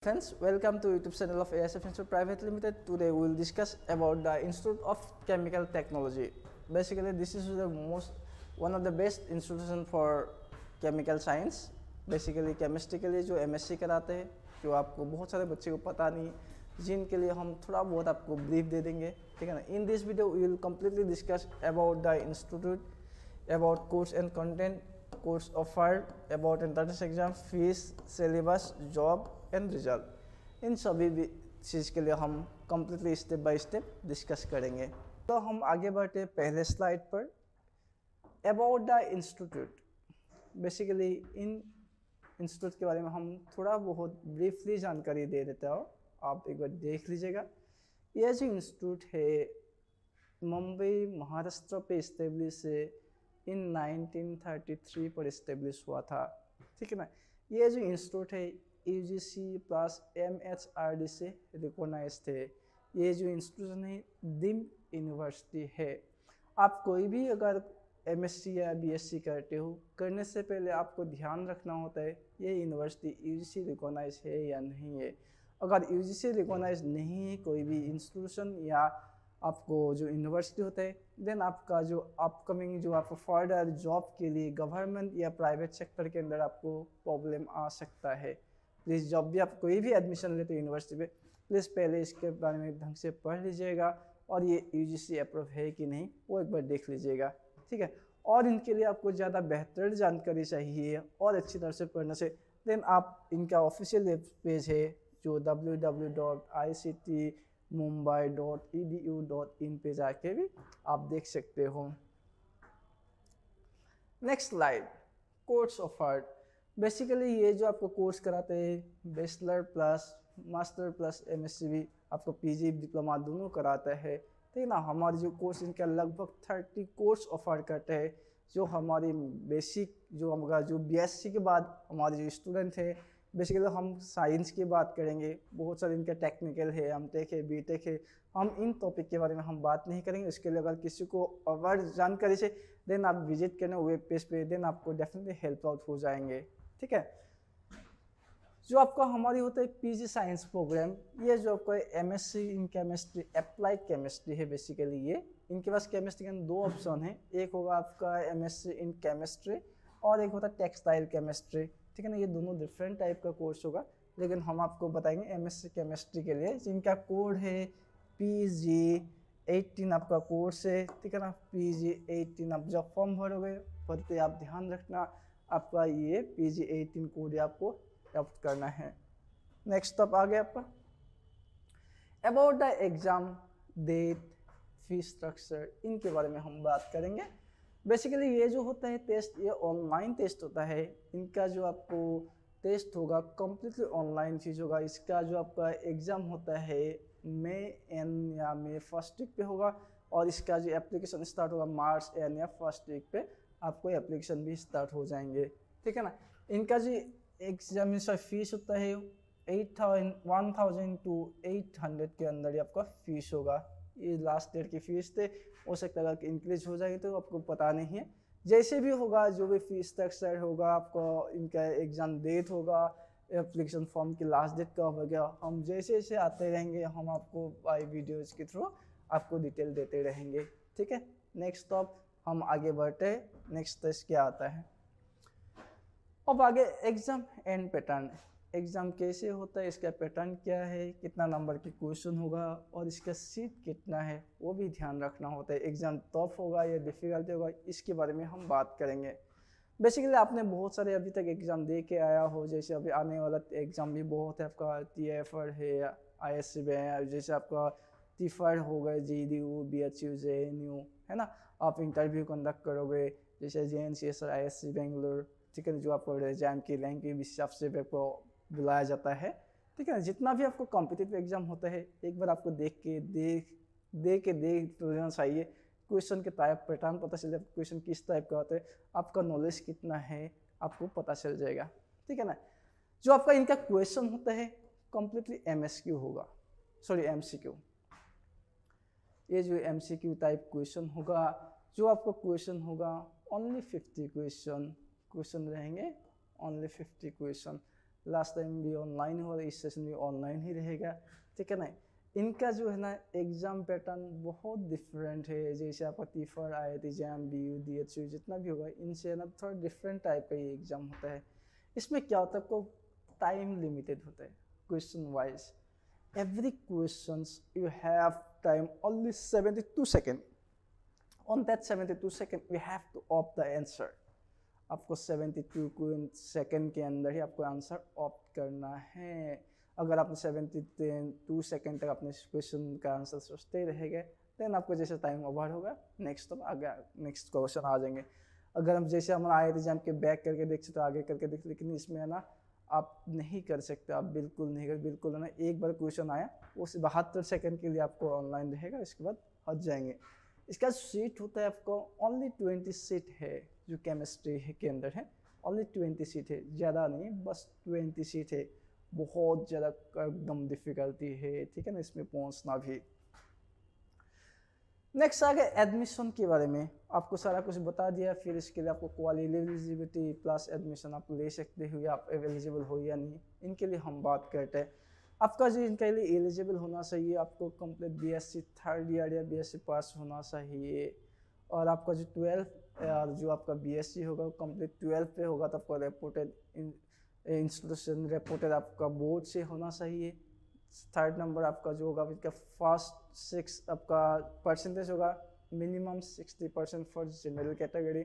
Friends, welcome to YouTube channel of ASF Institute Private Limited. Today we will discuss about the Institute of Chemical Technology. Basically, this is one of the best institution for chemical science. Basically, chemistry के लिए जो MSc कराते हैं, जो आपको बहुत सारे बच्चे को पता नहीं, जिनके लिए हम थोड़ा बहुत आपको ब्रीफ दे देंगे, ठीक है ना. In this video, we will completely discuss about the institute, about course and content, course offered, about entrance exam, fees, syllabus, job and result. इन सभी चीज़ के लिए हम completely step by step discuss करेंगे. तो हम आगे बढ़ते पहले स्लाइड पर. About the institute. बेसिकली इन इंस्टीट्यूट के बारे में हम थोड़ा बहुत ब्रीफली जानकारी दे देता हूँ, आप एक बार देख लीजिएगा. यह जो इंस्टीट्यूट है मुंबई महाराष्ट्र पे इस्टेब्लिश है, इन 1933 पर इस्टेब्लिश हुआ था, ठीक है ना. ये जो इंस्टीट्यूट है UGC प्लस MHRD से रिकॉग्नाइज थे. ये जो इंस्टीट्यूशन है डीम्ड यूनिवर्सिटी है. आप कोई भी अगर MSc या BSc करते हो, करने से पहले आपको ध्यान रखना होता है ये यूनिवर्सिटी UGC रिकॉग्नाइज है या नहीं है. अगर UGC रिकॉग्नाइज नहीं है कोई भी इंस्टीट्यूशन या आपको जो यूनिवर्सिटी होता है, देन आपका जो अपकमिंग जो आपको फर्दर जॉब के लिए गवर्नमेंट या प्राइवेट सेक्टर के अंदर आपको प्रॉब्लम आ सकता है. प्लीज़ जब भी आप कोई भी एडमिशन लेते हो यूनिवर्सिटी पे, प्लीज़ पहले इसके बारे में ढंग से पढ़ लीजिएगा और ये UGC अप्रूव है कि नहीं वो एक बार देख लीजिएगा, ठीक है. और इनके लिए आपको ज़्यादा बेहतर जानकारी चाहिए और अच्छी तरह से पढ़ने से, देन आप इनका ऑफिशियल पेज है जो www.ictmumbai.edu.in पे जाके भी आप देख सकते हो. Next slide. Course offered. Basically ये जो आपको कोर्स कराते हैं bachelor plus master plus MSc भी आपको PG डिप्लोमा दोनों कराता है, ठीक है ना. हमारे जो कोर्स इनका लगभग 30 कोर्स ऑफर करते हैं. जो हमारी बेसिक जो हमारा जो BSc के बाद हमारे जो स्टूडेंट है, बेसिकली हम साइंस की बात करेंगे, बहुत सारे इनका टेक्निकल है, MTech है, BTech है. हम इन टॉपिक के बारे में हम बात नहीं करेंगे. इसके लिए अगर किसी को और जानकारी से देन आप विजिट करना वेब पेज पे, देन आपको डेफिनेटली हेल्प आउट हो जाएंगे, ठीक है. जो आपका हमारी होता है PG साइंस प्रोग्राम, ये जो आपका MSc in chemistry applied chemistry है. बेसिकली ये इनके पास केमिस्ट्री के दो ऑप्शन है. एक होगा आपका MSc इन केमिस्ट्री और एक होता है टेक्सटाइल केमिस्ट्री, ठीक है ना. ये दोनों डिफरेंट टाइप का कोर्स होगा, लेकिन हम आपको बताएंगे MSc केमिस्ट्री के लिए जिनका कोड है PG18 आपका कोर्स है, ठीक है ना. PG18 आप जब फॉर्म भरोगे भरते आप ध्यान रखना आपका ये PG18 कोड आपको प्राप्त करना है. नेक्स्ट अप आ गया आपका about the exam date, fee structure, इनके बारे में हम बात करेंगे. बेसिकली ये जो होता है टेस्ट, ये ऑनलाइन टेस्ट होता है. इनका जो आपको टेस्ट होगा कम्प्लीटली ऑनलाइन चीज़ होगा. इसका जो आपका एग्ज़ाम होता है मई फर्स्ट वीक पे होगा और इसका जो एप्लीकेशन स्टार्ट होगा मार्च या फर्स्ट वीक पे आपको एप्लीकेशन भी स्टार्ट हो जाएंगे, ठीक है ना. इनका जो एग्जामिनेशन फीस होता है 1000 to 800 के अंदर ही आपका फीस होगा. ये लास्ट डेट की फीस थे, हो सकता है कि इंक्रीज हो जाएगी तो आपको पता नहीं है. जैसे भी होगा जो भी फीस स्ट्रक्चर होगा, आपको इनका एग्ज़ाम डेट होगा, एप्लीकेशन फॉर्म की लास्ट डेट कब हो गया, हम जैसे जैसे आते रहेंगे हम आपको बाई वीडियोज़ के थ्रू आपको डिटेल देते रहेंगे, ठीक है. नेक्स्ट टॉप हम आगे बढ़ते हैं. नेक्स्ट टेस्ट क्या आता है. अब आगे एग्ज़ाम एंड पैटर्न. एग्ज़ाम कैसे होता है, इसका पैटर्न क्या है, कितना नंबर की क्वेश्चन होगा और इसका सीट कितना है वो भी ध्यान रखना होता है. एग्ज़ाम टफ होगा या डिफ़िकल्ट होगा, इसके बारे में हम बात करेंगे. बेसिकली आपने बहुत सारे अभी तक एग्ज़ाम दे के आया हो, जैसे अभी आने वाला एग्ज़ाम भी बहुत है. आपका TFR है, ISC है, जैसे आपका TFR होगा, JDU, BHU, JNU, है ना. आप इंटरव्यू कंडक्ट करोगे जैसे JNCSR, ISC बेंगलोर, ठीक है, जो आपको एग्जाम की रैंक के हिसाब से आपको बुलाया जाता है, ठीक है. जितना भी आपको कॉम्पिटिटिव एग्जाम होता है एक बार आपको देख लेना चाहिए. क्वेश्चन के टाइप पैटर्न पता चल जाए, क्वेश्चन किस टाइप का होता है, आपका नॉलेज कितना है आपको पता चल जाएगा, ठीक है ना. जो आपका इनका क्वेश्चन होता है कम्प्लीटली MSQ होगा, सॉरी MCQ. ये जो MCQ टाइप क्वेश्चन होगा, जो आपको क्वेश्चन होगा ओनली 50 क्वेश्चन रहेंगे, ओनली 50 क्वेश्चन. लास्ट टाइम भी ऑनलाइन हुआ, इस सेशन भी ऑनलाइन ही रहेगा, ठीक है ना। इनका जो है ना एग्ज़ाम पैटर्न बहुत डिफरेंट है, जैसे आपका TIFR, IIT JAM, BU DHU जितना भी होगा, इनसे ना थोड़ा डिफरेंट टाइप का ये एग्ज़ाम होता है। इसमें क्या होता है, आपको टाइम लिमिटेड होता है question wise. Every question you have time only 72 second. On that 72 second you have to opt the answer. आपको 72 सेकेंड के अंदर ही आपको आंसर ऑप्ट करना है। अगर आपने 72 सेकेंड तक अपने क्वेश्चन का आंसर सोचते रहेंगे, देन आपको जैसे टाइम ओवर होगा, नेक्स्ट तो आगे नेक्स्ट क्वेश्चन आ जाएंगे। अगर हम जैसे हमारा IIT JAM के बैक करके देख सकते, आगे करके देख, लेकिन इसमें है ना आप नहीं कर सकते, आप बिल्कुल नहीं कर, बिल्कुल है ना। एक बार क्वेश्चन आया, उस 72 सेकेंड के लिए आपको ऑनलाइन रहेगा, इसके बाद हट जाएंगे। इसका सीट होता है आपको ओनली 20 सीट है, जो केमिस्ट्री के अंदर है, ओनली 20 सीट है, ज़्यादा नहीं, बस 20 सीट है। बहुत ज़्यादा एकदम डिफ़िकल्टी है, ठीक है ना, इसमें पहुंचना भी। नेक्स्ट आ गया एडमिशन के बारे में, आपको सारा कुछ बता दिया। फिर इसके लिए आपको क्वालिटी एलिजिबिलिटी प्लस एडमिशन आप ले सकते हो या आप एलिजिबल हो या नहीं, इनके लिए हम बात करते हैं। आपका जो इनके लिए एलिजिबल होना चाहिए, आपको कंप्लीट BSc थर्ड ईयर या BSc पास होना चाहिए। और आपका जो 12 जो आपका BSc होगा वो कंप्लीट 12 पे होगा, तो आपका रेपुटेड इंस्टीट्यूशन, रेपुटेड आपका बोर्ड से होना चाहिए। थर्ड नंबर आपका जो होगा इसका फर्स्ट 6 आपका परसेंटेज होगा, मिनिमम 60% फॉर जनरल कैटेगरी,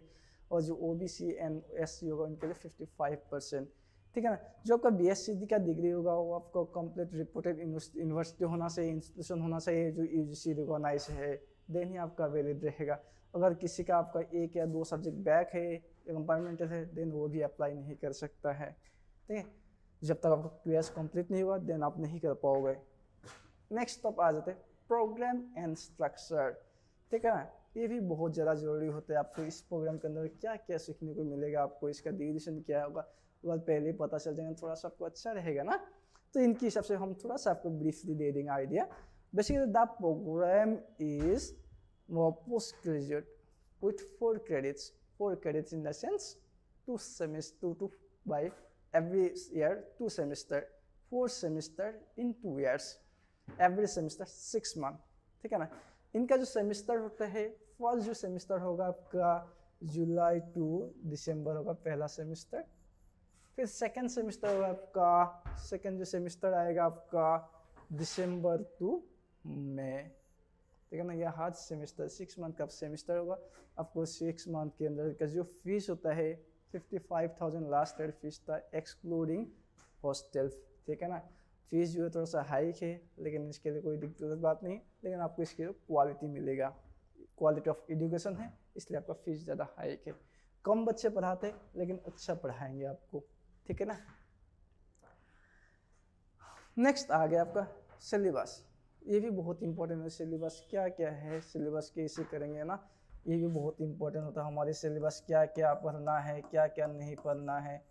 और जो OBC एंड SC होगा उनके लिए 55%, ठीक है ना। जो आपका BSc का डिग्री होगा वो आपको कंप्लीट रिपोर्टेड यूनिवर्सिटी होना चाहिए, इंस्टीट्यूशन होना चाहिए जो UGC रिकॉग्नाइज है, देन ही आपका वैलिड रहेगा। अगर किसी का आपका 1 या 2 सब्जेक्ट बैक है, कंपार्टमेंटल है, देन वो भी अप्लाई नहीं कर सकता है, ठीक है। जब तक आपका क्लास कंप्लीट नहीं हुआ, देन आप नहीं कर पाओगे। नेक्स्ट टॉप आ जाते हैं प्रोग्राम एंड स्ट्रक्चर, ठीक है ना। ये भी बहुत ज़्यादा ज़रूरी होता है। आपको इस प्रोग्राम के अंदर क्या क्या सीखने को मिलेगा, आपको इसका ड्यूरेशन क्या होगा, वो पहले ही पता चल जाएगा, थोड़ा सा आपको अच्छा रहेगा ना। तो इनके हिसाब से हम थोड़ा सा आपको ब्रीफली दे देंगे idea. Basically the program is post graduate with 4 credits in the sense 2 semester 2 by every year 2 semester, 4 semester in 2 years, every semester 6 month, ठीक है ना। इनका जो सेमिस्टर होता है, फर्स्ट जो सेमिस्टर होगा आपका जुलाई टू दिसंबर होगा पहला सेमिस्टर। फिर सेकंड सेमिस्टर होगा आपका, सेकंड जो सेमिस्टर आएगा आपका दिसंबर टू मई, ठीक है ना। यह हर सेमिस्टर 6 मंथ का सेमिस्टर होगा। आपको 6 मंथ के अंदर का जो फीस होता है 55,000 लास्ट ईयर फीस था, एक्सक्लूडिंग हॉस्टल, ठीक है ना। फीस जो है थोड़ा सा हाइक है, लेकिन इसके लिए कोई दिक्कत बात नहीं, लेकिन आपको इसके लिए क्वालिटी मिलेगा, क्वालिटी ऑफ एजुकेशन है, इसलिए आपका फीस ज़्यादा हाइक है। कम बच्चे पढ़ाते हैं लेकिन अच्छा पढ़ाएंगे आपको, ठीक है ना। नेक्स्ट आ गया आपका सिलेबस, ये भी बहुत इंपॉर्टेंट है। सिलेबस क्या क्या है, सिलेबस कैसे करेंगे ना, ये भी बहुत इंपॉर्टेंट होता है। हमारे सिलेबस क्या क्या पढ़ना है, क्या क्या नहीं पढ़ना है।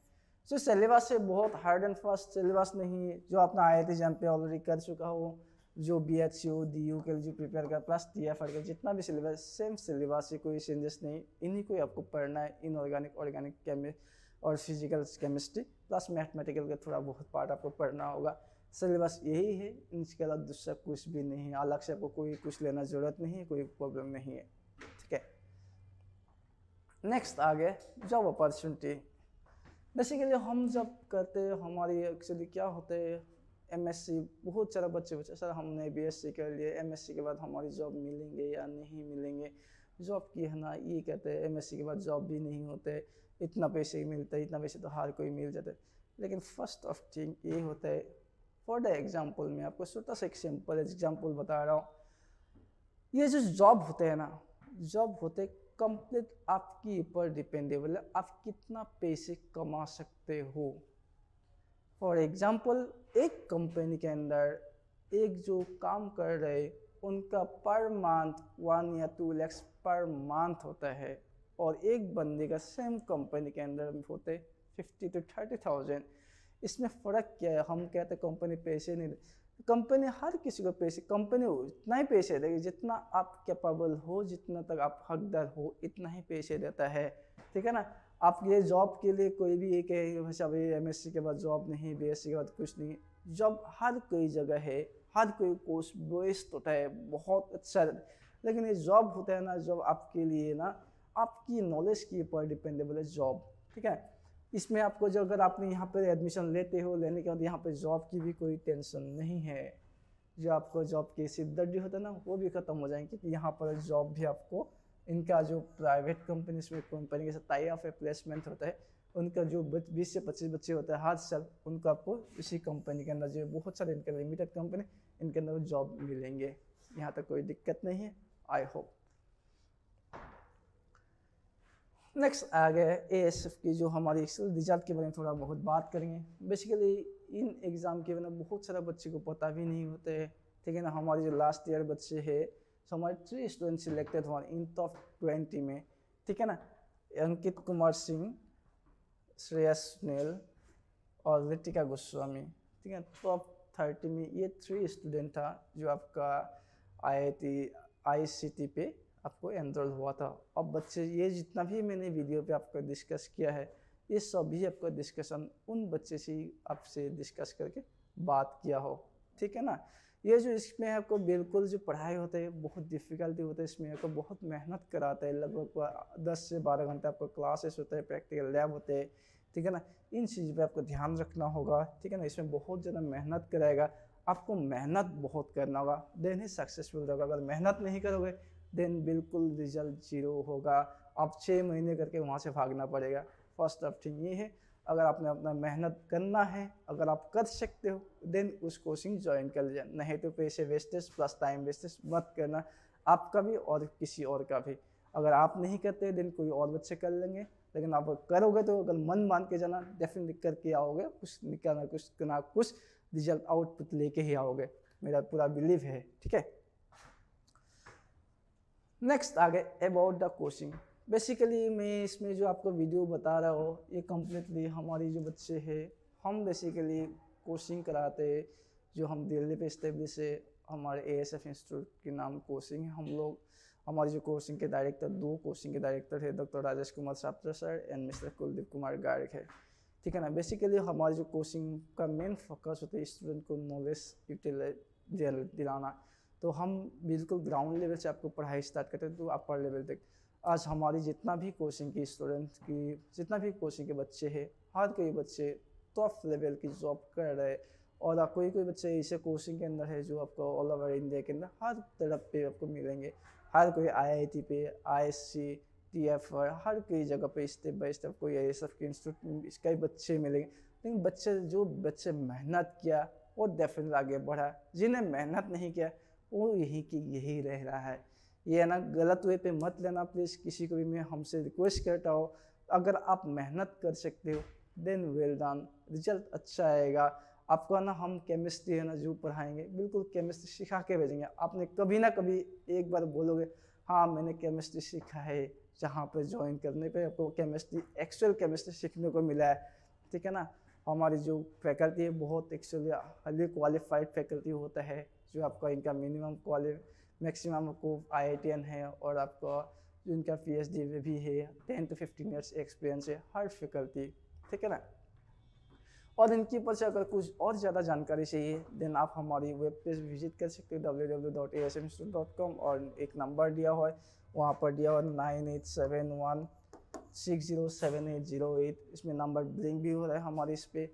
जो सिलेबस है बहुत हार्ड एंड फास्ट सिलेबस नहीं है, जो अपना IIT JAM पे ऑलरेडी कर चुका हो, जो BHU DU के लिए जो प्रिपेयर कर, प्लस TFR का जितना भी सिलेबस, सेम सिलेबस है, कोई चेंजेस नहीं। इन्हीं को आपको पढ़ना है, इनऑर्गेनिक, ऑर्गेनिक और फिजिकल केमिस्ट्री प्लस मैथमेटिकल का थोड़ा बहुत पार्ट आपको पढ़ना होगा। सिलेबस यही है, इसके अलावा दूसरा कुछ भी नहीं है, अलग से आपको कोई कुछ लेना ज़रूरत नहीं है, कोई प्रॉब्लम नहीं है, ठीक है। नेक्स्ट आ गया जॉब अपॉर्चुनिटी। बेसिकली हम जब करते हैं, हमारी एक्चुअली क्या होता है, MSc बहुत सारा बच्चे सर हमने BSc कर लिए, MSc के बाद हमारी जॉब मिलेंगे या नहीं मिलेंगे, जॉब की है ना, ये कहते हैं MSc के बाद जॉब भी नहीं होते, इतना पैसे ही मिलता है, इतना पैसे तो हर कोई मिल जाता है। लेकिन फर्स्ट ऑफ थिंग ये होता है, फॉर द एग्जाम्पल मैं आपको छोटा सा एक सिंपल एग्जाम्पल बता रहा हूँ। ये जो जॉब होते हैं ना, जॉब होते कंप्लीट आपके ऊपर डिपेंडेबल है, आप कितना पैसे कमा सकते हो। फॉर एग्जाम्पल एक कंपनी के अंदर एक जो काम कर रहे, उनका पर मंथ 1 या 2 लाख पर मंथ होता है, और एक बंदे का सेम कंपनी के अंदर होते 50 to 30,000। इसमें फ़र्क क्या है, हम कहते हैं कंपनी पैसे नहीं दे, कंपनी हर किसी को पैसे, कंपनी उतना ही पैसे देगी जितना आप कैपेबल हो, जितना तक आप हकदार हो, इतना ही पैसे देता है, ठीक है ना। आप ये जॉब के लिए कोई भी एक है वैसे अभी एमएससी के बाद जॉब नहीं, बीएससी के बाद कुछ नहीं, जॉब हर कोई जगह है, हर कोई कोर्स बेस्ट होता है, बहुत अच्छा, लेकिन ये जॉब होता है ना, जॉब आपके लिए ना आपकी नॉलेज के ऊपर डिपेंडेबल है जॉब, ठीक है। इसमें आपको जो अगर आपने यहाँ पर एडमिशन लेते हो, लेने के बाद यहाँ पे जॉब की भी कोई टेंशन नहीं है, जो आपको जॉब की सिरदर्दी होता है ना वो भी ख़त्म हो जाएंगे, क्योंकि यहाँ पर जॉब भी आपको इनका जो प्राइवेट कंपनी में कंपनी के साथ टाई अप प्लेसमेंट होता है, उनका जो 20 से 25 बच्चे होते हैं हर साल, उनको आपको इसी कंपनी के अंदर जो बहुत सारे इनके लिमिटेड कंपनी इनके अंदर जॉब मिलेंगे, यहाँ तक कोई दिक्कत नहीं है, आई होप। नेक्स्ट आ गया एएसएफ की जो हमारी रिजल्ट के बारे में थोड़ा बहुत बात करेंगे। बेसिकली इन एग्ज़ाम के बारे में बहुत सारा बच्चे को पता भी नहीं होते हैं, ठीक है ना। हमारे जो लास्ट ईयर बच्चे हैं, सो हमारे 3 स्टूडेंट सिलेक्टेड हुआ इन टॉप 20 में, ठीक है ना। अंकित कुमार सिंह, श्रेयस सुनील और रितिका गोस्वामी, ठीक है। टॉप 30 में ये 3 स्टूडेंट था जो आपका IIT पे आपको एनरोल हुआ था। अब बच्चे ये जितना भी मैंने वीडियो पे आपको डिस्कस किया है, ये सभी आपका डिस्कशन उन बच्चे से आपसे डिस्कस करके बात किया हो, ठीक है ना। ये जो इसमें आपको बिल्कुल जो पढ़ाई होता है बहुत डिफ़िकल्टी होता है, इसमें आपको बहुत मेहनत कराता है, लगभग 10 से 12 घंटे आपको क्लासेस होते हैं, प्रैक्टिकल लैब होते हैं, ठीक है ना। इन चीज़ पे आपको ध्यान रखना होगा, ठीक है ना। इसमें बहुत ज़्यादा मेहनत कराएगा, आपको मेहनत बहुत करना होगा, देन ही सक्सेसफुल होगा। अगर मेहनत नहीं करोगे देन बिल्कुल रिजल्ट 0 होगा, आप 6 महीने करके वहाँ से भागना पड़ेगा। फर्स्ट ऑफ थिंग ये है, अगर आपने अपना मेहनत करना है, अगर आप कर सकते हो देन उस कोचिंग ज्वाइन कर लीजिए, नहीं तो पैसे वेस्टेज प्लस टाइम वेस्टेज मत करना, आपका भी और किसी और का भी। अगर आप नहीं करते देन कोई और बच्चे कर लेंगे, लेकिन आप करोगे तो अगर मन मान के जाना, डेफिनेटली करके आओगे, कुछ निकालना कुछ ना कुछ रिजल्ट आउटपुट लेके ही आओगे, मेरा पूरा बिलीव है, ठीक है। नेक्स्ट आ गए अबाउट द कोचिंग। बेसिकली मैं इसमें जो आपको वीडियो बता रहा हूँ ये कम्प्लीटली हमारी जो बच्चे हैं, हम बेसिकली कोचिंग कराते हैं, जो हम दिल्ली पे इस्टेब्लिश है, हमारे एएसएफ इंस्टीट्यूट के नाम कोचिंग है। हम लोग हमारी जो कोचिंग के डायरेक्टर, 2 कोचिंग के डायरेक्टर है, डॉक्टर राजेश कुमार छात्रा sir and mister Kuldeep Kumar Garg है, ठीक है ना। बेसिकली हमारी जो कोचिंग का मेन फोकस होता है स्टूडेंट को नॉलेज यूटिलाइज दिलाना, तो हम बिल्कुल ग्राउंड लेवल से आपको पढ़ाई स्टार्ट करते हैं तो अपर लेवल तक। आज हमारी जितना भी कोचिंग की स्टूडेंट की जितना भी कोचिंग के बच्चे हैं, हर कोई बच्चे टॉप लेवल की जॉब कर रहे हैं, और कोई कोई बच्चे ऐसे कोचिंग के अंदर है जो आपको ऑल ओवर इंडिया के अंदर हर तरफ पे आपको मिलेंगे। हर कोई IIT पे, ISC, TF हर कोई जगह पे स्टेप बाय स्टेप कोई एएसएफ के इंस्टीट्यूट इसका ही बच्चे मिलेंगे। लेकिन बच्चे मेहनत किया वो डेफिनेटली आगे बढ़ा, जिन्हें मेहनत नहीं किया वो यही कि यही रह रहा है। ये है ना, गलत वे पे मत लेना प्लीज़, किसी को भी मैं हमसे रिक्वेस्ट करता हूँ, अगर आप मेहनत कर सकते हो देन वेल डन, रिजल्ट अच्छा आएगा। आपको ना हम केमिस्ट्री है ना जो पढ़ाएंगे बिल्कुल केमिस्ट्री सिखा के भेजेंगे। आपने कभी ना कभी एक बार बोलोगे हाँ मैंने केमिस्ट्री सीखा है, जहाँ पर ज्वाइन करने पे आपको केमिस्ट्री एक्चुअल केमिस्ट्री सीखने को मिला है, ठीक है ना। हमारी जो फैकल्टी है बहुत एक्चुअली हाईली क्वालिफाइड फैकल्टी होता है, जो आपका इनका मैक्सिमम आपको IITian है, और आपका जो इनका PhD में भी है, 10 to 15 ईयर्स एक्सपीरियंस है हर फैकल्टी, ठीक है ना। और इनके ऊपर से अगर कुछ और ज़्यादा जानकारी चाहिए देन आप हमारी वेब पेज विजिट कर सकते हो www.asfinstitute.com, और एक नंबर दिया हुआ है, वहाँ पर दिया हुआ 9871607808, इसमें नंबर ब्लिंक भी हो रहा है हमारे इस पर,